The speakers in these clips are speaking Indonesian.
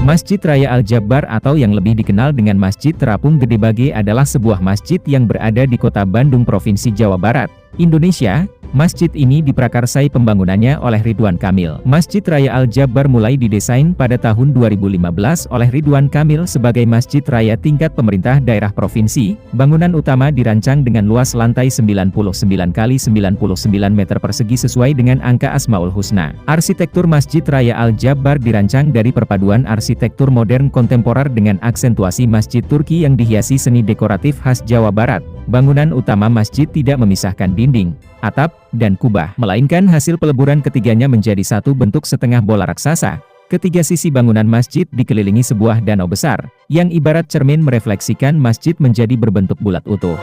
Masjid Raya Al-Jabbar atau yang lebih dikenal dengan Masjid Terapung Gede Bage adalah sebuah masjid yang berada di Kota Bandung, Provinsi Jawa Barat, Indonesia. Masjid ini diprakarsai pembangunannya oleh Ridwan Kamil. Masjid Raya Al-Jabbar mulai didesain pada tahun 2015 oleh Ridwan Kamil sebagai masjid raya tingkat pemerintah daerah provinsi. Bangunan utama dirancang dengan luas lantai 99 x 99 meter persegi sesuai dengan angka Asmaul Husna. Arsitektur Masjid Raya Al-Jabbar dirancang dari perpaduan arsitektur modern kontemporer dengan aksentuasi masjid Turki yang dihiasi seni dekoratif khas Jawa Barat. Bangunan utama masjid tidak memisahkan dinding, atap, dan kubah, melainkan hasil peleburan ketiganya menjadi satu bentuk setengah bola raksasa. Ketiga sisi bangunan masjid dikelilingi sebuah danau besar, yang ibarat cermin merefleksikan masjid menjadi berbentuk bulat utuh.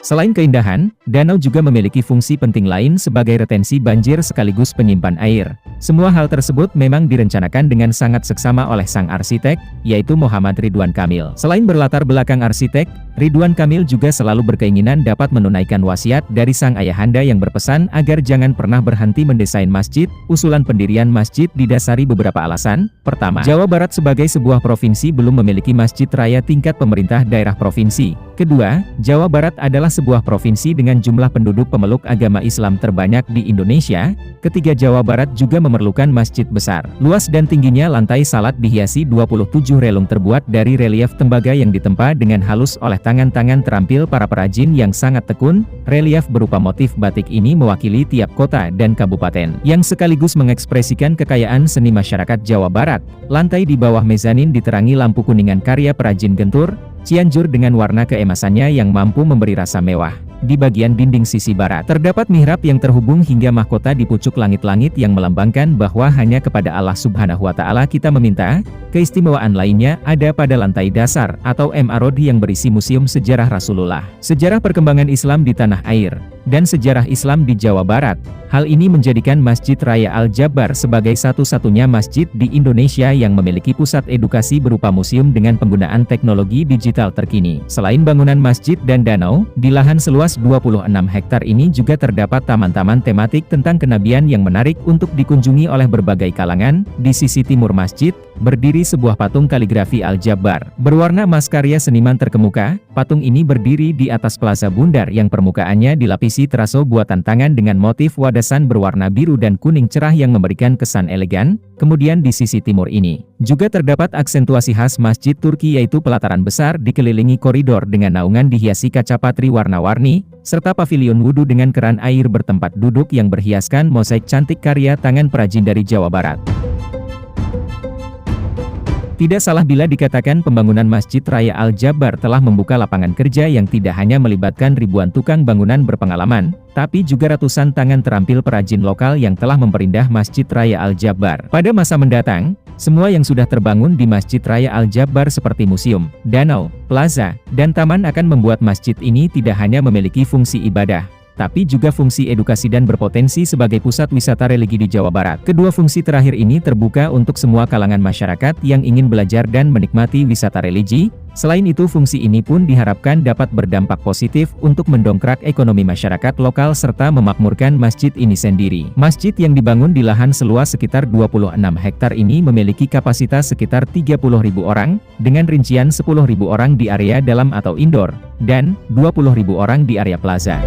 Selain keindahan, danau juga memiliki fungsi penting lain sebagai retensi banjir sekaligus penyimpan air. Semua hal tersebut memang direncanakan dengan sangat seksama oleh sang arsitek, yaitu Muhammad Ridwan Kamil. Selain berlatar belakang arsitek, Ridwan Kamil juga selalu berkeinginan dapat menunaikan wasiat dari sang ayahanda yang berpesan agar jangan pernah berhenti mendesain masjid. Usulan pendirian masjid didasari beberapa alasan. Pertama, Jawa Barat sebagai sebuah provinsi belum memiliki masjid raya tingkat pemerintah daerah provinsi. Kedua, Jawa Barat adalah sebuah provinsi dengan jumlah penduduk pemeluk agama Islam terbanyak di Indonesia. Ketiga, Jawa Barat juga memerlukan masjid besar. Luas dan tingginya lantai salat dihiasi 27 relung terbuat dari relief tembaga yang ditempa dengan halus oleh tangan-tangan terampil para perajin yang sangat tekun. Relief berupa motif batik ini mewakili tiap kota dan kabupaten, yang sekaligus mengekspresikan kekayaan seni masyarakat Jawa Barat. Lantai di bawah mezanin diterangi lampu kuningan karya perajin Gentur, Cianjur dengan warna keemasannya yang mampu memberi rasa mewah. Di bagian dinding sisi barat, terdapat mihrab yang terhubung hingga mahkota di pucuk langit-langit yang melambangkan bahwa hanya kepada Allah Subhanahu wa Ta'ala kita meminta. Keistimewaan lainnya ada pada lantai dasar atau Ma'arod yang berisi museum sejarah Rasulullah, sejarah perkembangan Islam di tanah air, dan sejarah Islam di Jawa Barat. Hal ini menjadikan Masjid Raya Al-Jabbar sebagai satu-satunya masjid di Indonesia yang memiliki pusat edukasi berupa museum dengan penggunaan teknologi digital terkini. Selain bangunan masjid dan danau, di lahan seluas 26 hektar ini juga terdapat taman-taman tematik tentang kenabian yang menarik untuk dikunjungi oleh berbagai kalangan. Di sisi timur masjid, berdiri sebuah patung kaligrafi Al-Jabbar, berwarna emas karya seniman terkemuka. Patung ini berdiri di atas plaza bundar yang permukaannya dilapisi teraso buatan tangan dengan motif wadasan berwarna biru dan kuning cerah yang memberikan kesan elegan. Kemudian di sisi timur ini, juga terdapat aksentuasi khas Masjid Turki yaitu pelataran besar dikelilingi koridor dengan naungan dihiasi kaca patri warna-warni, serta pavilion wudhu dengan keran air bertempat duduk yang berhiaskan mozaik cantik karya tangan perajin dari Jawa Barat. Tidak salah bila dikatakan pembangunan Masjid Raya Al-Jabbar telah membuka lapangan kerja yang tidak hanya melibatkan ribuan tukang bangunan berpengalaman, tapi juga ratusan tangan terampil perajin lokal yang telah memperindah Masjid Raya Al-Jabbar. Pada masa mendatang, semua yang sudah terbangun di Masjid Raya Al-Jabbar seperti museum, danau, plaza, dan taman akan membuat masjid ini tidak hanya memiliki fungsi ibadah, tapi juga fungsi edukasi dan berpotensi sebagai pusat wisata religi di Jawa Barat. Kedua fungsi terakhir ini terbuka untuk semua kalangan masyarakat yang ingin belajar dan menikmati wisata religi. Selain itu, fungsi ini pun diharapkan dapat berdampak positif untuk mendongkrak ekonomi masyarakat lokal serta memakmurkan masjid ini sendiri. Masjid yang dibangun di lahan seluas sekitar 26 hektar ini memiliki kapasitas sekitar 30.000 orang, dengan rincian 10.000 orang di area dalam atau indoor, dan 20.000 orang di area plaza.